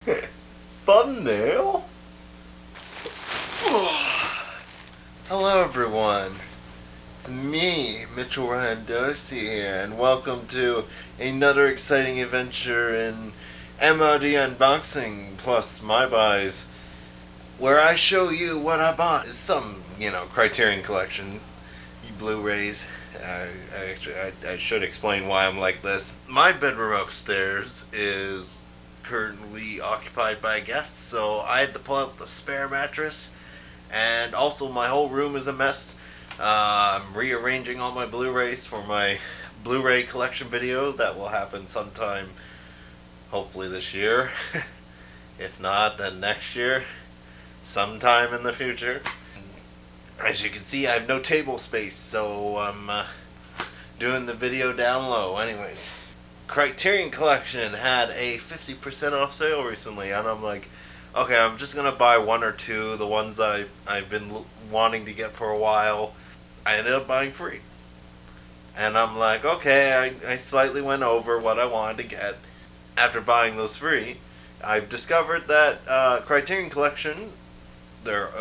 Thumbnail? Hello everyone, it's me, Mitchell Ryan Darcy here, and welcome to another exciting adventure in MOD Unboxing plus My Buys, where I show you what I bought. It's some, Criterion Collection, Blu-rays. I should explain why I'm like this. My bedroom upstairs is currently occupied by guests, so I had to pull out the spare mattress, and also my whole room is a mess. I'm rearranging all my Blu-rays for my Blu-ray collection video that will happen sometime, hopefully this year. If not, then next year, sometime in the future. As you can see, I have no table space, so I'm doing the video down low. Anyways, Criterion Collection had a 50% off sale recently, and I'm like, okay, I'm just gonna buy one or two, the ones that I've been wanting to get for a while. I ended up buying free, and I'm like, okay, I slightly went over what I wanted to get. After buying those free, I've discovered that Criterion Collection,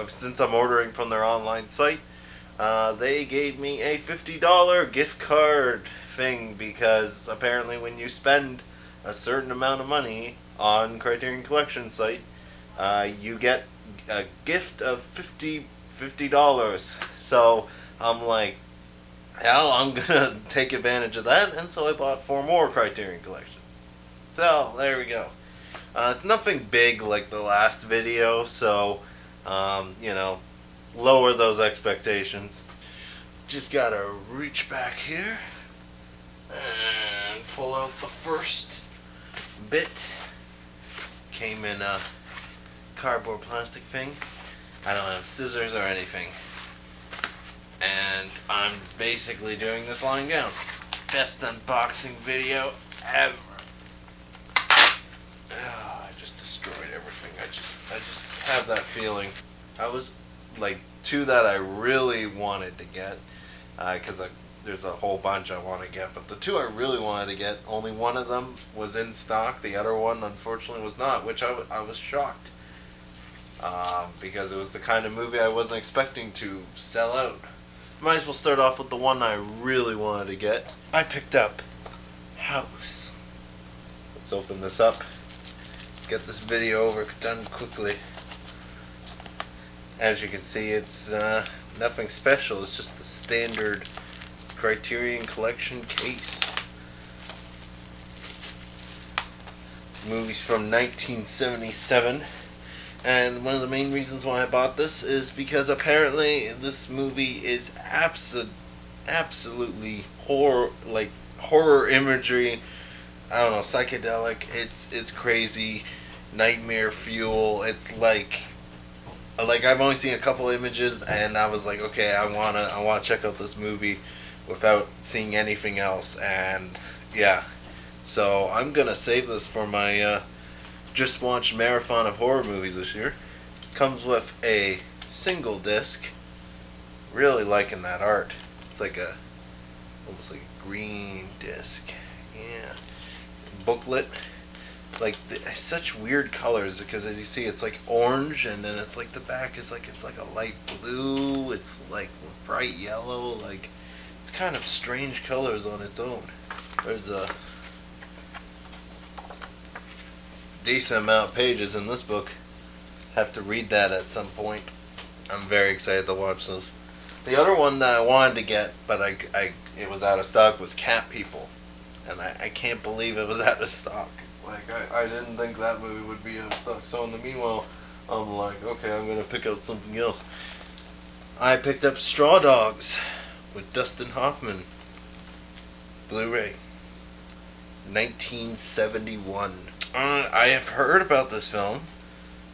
since I'm ordering from their online site, they gave me a $50 gift card thing, because apparently when you spend a certain amount of money on Criterion Collection site, you get a gift of $50. So I'm like, hell, I'm gonna take advantage of that, and so I bought 4 more Criterion Collections. So there we go. It's nothing big like the last video, so lower those expectations. Just gotta reach back here and pull out the first bit. Came in a cardboard plastic thing. I don't have scissors or anything. And I'm basically doing this lying down. Best unboxing video ever. Oh, I just destroyed everything. I just have that feeling. I was like 2 that I really wanted to get, because there's a whole bunch I want to get, but the 2 I really wanted to get, only one of them was in stock. The other one, unfortunately, was not, which I was shocked, because it was the kind of movie I wasn't expecting to sell out. Might as well start off with the one I really wanted to get. I picked up House. Let's open this up. Get this video done quickly. As you can see, it's nothing special. It's just the standard Criterion Collection case. Movie's from 1977, and one of the main reasons why I bought this is because apparently this movie is absolutely horror imagery. I don't know, psychedelic. It's crazy, nightmare fuel. It's like I've only seen a couple images, and I was like, okay, I wanna check out this movie without seeing anything else, and yeah, so I'm gonna save this for my just watched marathon of horror movies this year. Comes with a single disc. Really liking that art. It's like almost like a green disc. Yeah. Booklet. Like such weird colors, because as you see, it's like orange, and then it's like the back is like it's a light blue. It's like bright yellow. Like it's kind of strange colors on its own. There's a decent amount of pages in this book. Have to read that at some point. I'm very excited to watch this. The other one that I wanted to get, but it was out of stock, was Cat People, and I can't believe it was out of stock. Like, I didn't think that movie would be out of stock. So in the meanwhile, I'm like, okay, I'm going to pick out something else. I picked up Straw Dogs with Dustin Hoffman. Blu-ray. 1971. I have heard about this film.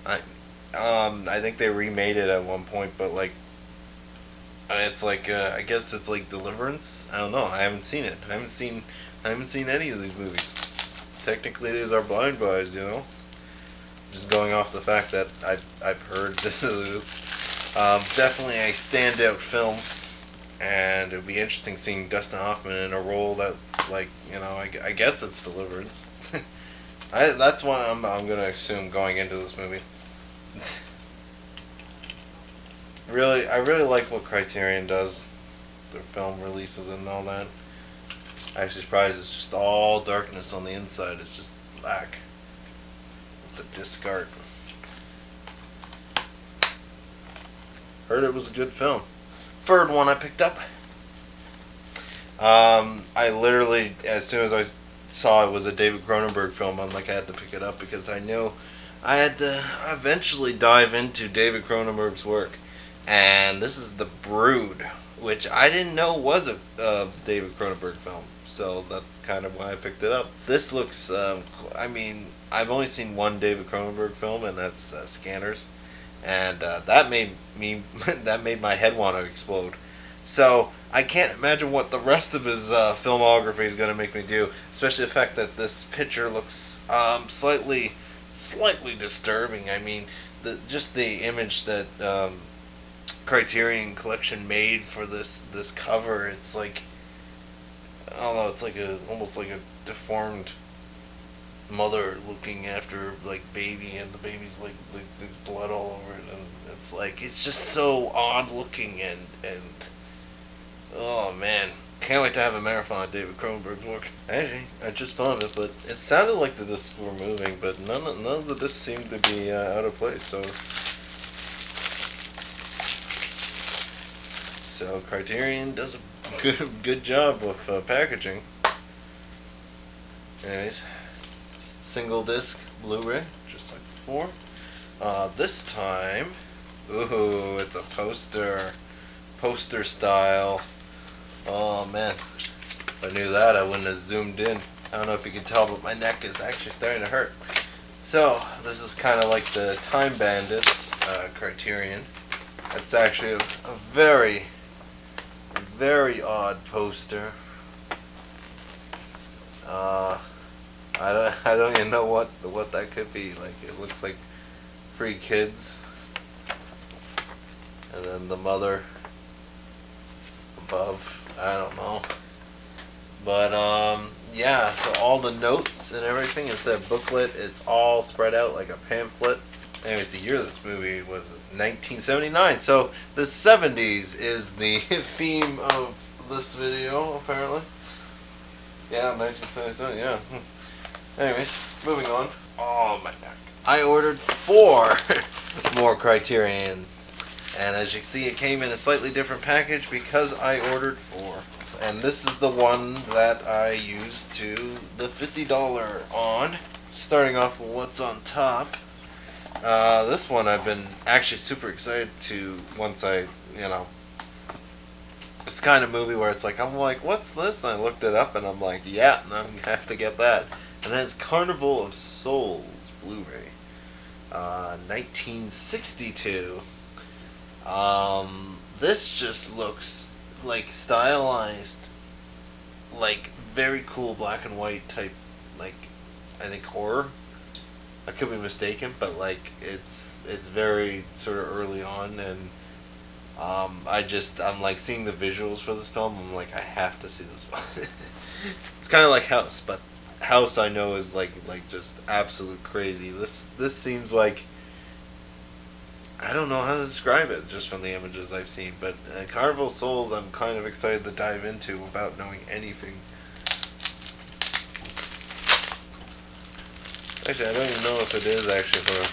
I think they remade it at one point, but like, it's like, I guess it's like Deliverance? I don't know. I haven't seen it. I haven't seen any of these movies. Technically, these are blind buys, Just going off the fact that I've heard this is definitely a standout film, and it would be interesting seeing Dustin Hoffman in a role that's like, I guess it's Deliverance. That's what I'm gonna assume going into this movie. Really, I really like what Criterion does, their film releases and all that. Actually, surprised it's just all darkness on the inside. It's just black with the disc art. Heard it was a good film. Third one I picked up. I literally, as soon as I saw it was a David Cronenberg film, I'm like, I had to pick it up because I knew I had to eventually dive into David Cronenberg's work. And this is The Brood, which I didn't know was a David Cronenberg film. So that's kind of why I picked it up. This looks, I mean, I've only seen one David Cronenberg film, and that's Scanners. And that made that made my head want to explode. So I can't imagine what the rest of his filmography is going to make me do, especially the fact that this picture looks slightly disturbing. I mean, just the image that Criterion Collection made for this cover. It's like, I don't know. It's like almost like a deformed mother looking after like baby, and the baby's like there's blood all over it, and it's just so odd looking and oh man, can't wait to have a marathon of David Cronenberg's work. Actually, I just found it, but it sounded like the discs were moving, but none of the discs seemed to be out of place. So Criterion does a good job with packaging. Anyways, single disc Blu-ray, just like before. This time, ooh, it's a poster style. Oh man, if I knew that, I wouldn't have zoomed in. I don't know if you can tell, but my neck is actually starting to hurt. So this is kind of like the Time Bandits Criterion. It's actually a very odd poster. I don't even know what that could be. Like, it looks like 3 kids, and then the mother above. I don't know, but yeah. So all the notes and everything is that booklet. It's all spread out like a pamphlet. Anyways, the year of this movie was 1979. So the 70s is the theme of this video, apparently. Yeah, 1977. Yeah. Anyways, moving on. Oh my neck. I ordered 4 more Criterion. And as you can see, it came in a slightly different package because I ordered 4. And this is the one that I used to the $50 on. Starting off with what's on top. This one I've been actually super excited to once I, it's the kind of movie where it's like, I'm like, what's this? And I looked it up and I'm like, yeah, I'm going to have to get that. And it's Carnival of Souls Blu-ray. 1962. This just looks like stylized, like very cool black and white type, like I think horror. I could be mistaken, but like it's very sort of early on, and I'm like seeing the visuals for this film. I'm like, I have to see this film. It's kind of like House, but House I know is like just absolute crazy. This seems like, I don't know how to describe it just from the images I've seen, but Carnival of Souls I'm kind of excited to dive into without knowing anything. Actually, I don't even know if it is actually horror.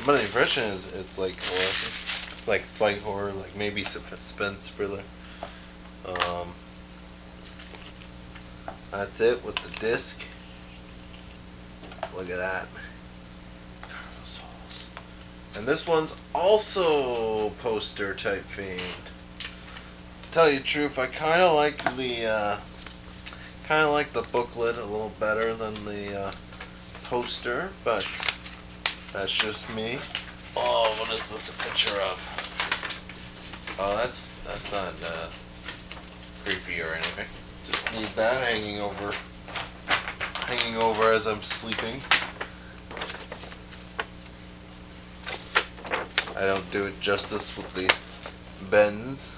I'm under the impression it's like horror, like slight horror, like maybe suspense thriller. That's it with the disc. Look at that. Carnival of Souls. And this one's also poster type themed. To tell you the truth, I kind of like the booklet a little better than the poster, but that's just me. Oh, what is this a picture of? Oh, that's not creepy or anything. Just need that hanging over as I'm sleeping. I don't do it justice with the bends.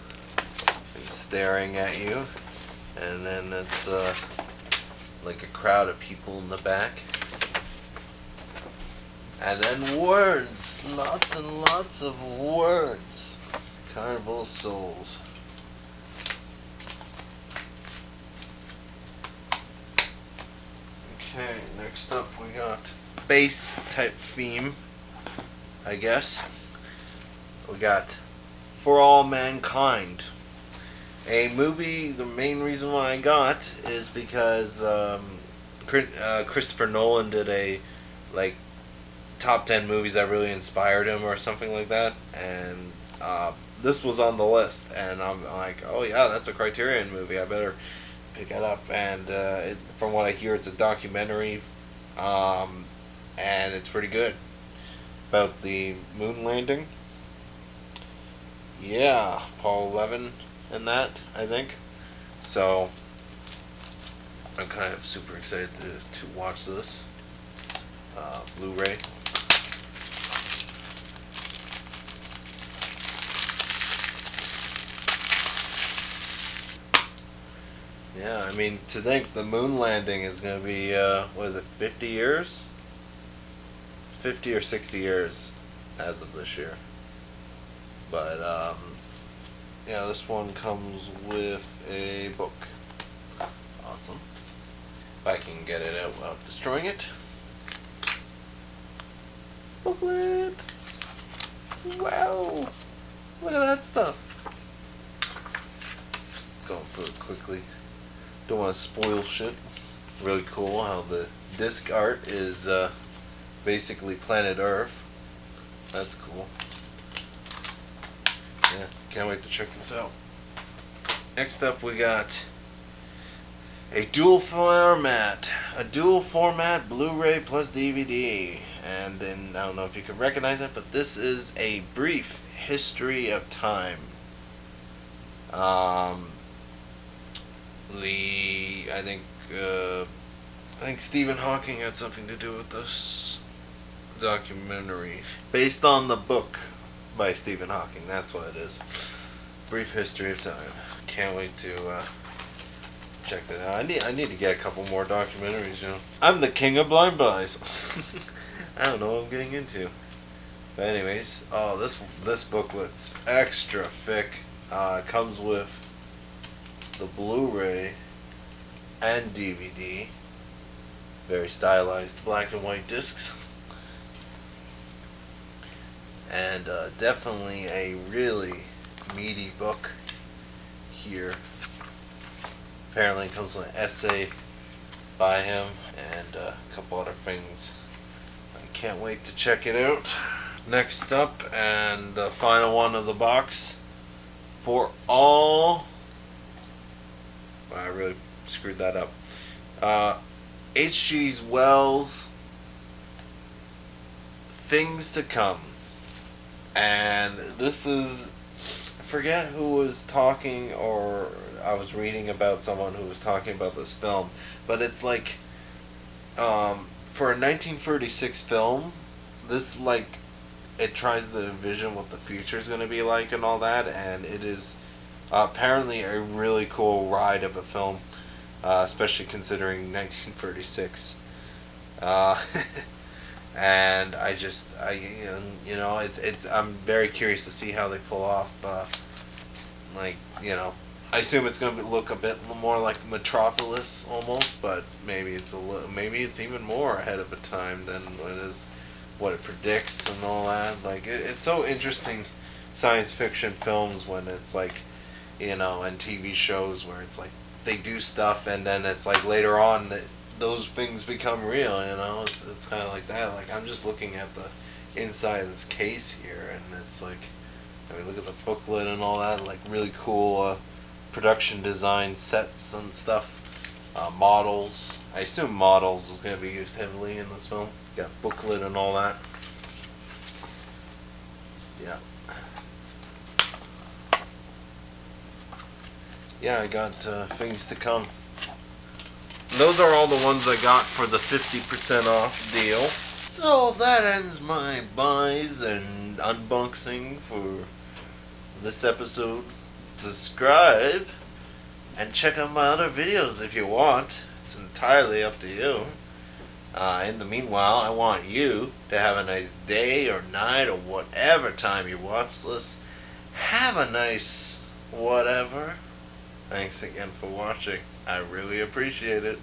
He's staring at you, and then it's like a crowd of people in the back. And then words. Lots and lots of words. Carnival of Souls. Okay, next up we got bass type theme, I guess. We got For All Mankind. A movie, the main reason why I got is because Christopher Nolan did a like top 10 movies that really inspired him or something like that, and this was on the list, and I'm like, oh yeah, that's a Criterion movie, I better pick it up. And from what I hear, it's a documentary, and it's pretty good about the moon landing. Yeah, Paul Levin in that, I think. So I'm kind of super excited to watch this Blu-ray. Yeah, I mean, to think the moon landing is going to be, what is it, 50 years? 50 or 60 years as of this year. But, yeah, this one comes with a book. Awesome. If I can get it out without destroying it. Booklet! Wow! Look at that stuff. Just going through it quickly. Don't want to spoil shit. Really cool how the disc art is basically planet Earth. That's cool. Yeah, can't wait to check this out. Next up we got a dual format Blu-ray plus DVD. And then, I don't know if you can recognize it, but this is A Brief History of Time. I think Stephen Hawking had something to do with this documentary. Based on the book by Stephen Hawking, that's what it is. Brief History of Time. Can't wait to check that out. I need to get a couple more documentaries, you know. I'm the king of blind buys. I don't know what I'm getting into. But anyways, oh, this booklet's extra thick. It comes with the Blu-ray and DVD. Very stylized black and white discs. And definitely a really meaty book here. Apparently it comes with an essay by him and a couple other things. I can't wait to check it out. Next up, and the final one of the box, For All... I really screwed that up. H.G. Wells' Things to Come. And this is... I forget who was talking, or I was reading about someone who was talking about this film. But it's like... for a 1936 film, this, like... It tries to envision what the future is going to be like and all that. And it is... apparently a really cool ride of a film, especially considering 1936. And I'm very curious to see how they pull off, I assume it's going to look a bit more like Metropolis almost, but maybe it's even more ahead of a time than what it predicts and all that. Like, it's so interesting, science fiction films, when it's like, and TV shows where it's like they do stuff and then it's like later on that those things become real, it's kind of like that. Like, I'm just looking at the inside of this case here, and it's like, I mean, look at the booklet and all that, like really cool production design sets and stuff, models. I assume models is going to be used heavily in this film. Got booklet and all that. Yeah. Yeah, I got Things to Come. Those are all the ones I got for the 50% off deal. So that ends my buys and unboxing for this episode. Subscribe and check out my other videos if you want. It's entirely up to you. In the meanwhile, I want you to have a nice day or night or whatever time you watch this. Have a nice whatever. Thanks again for watching. I really appreciate it.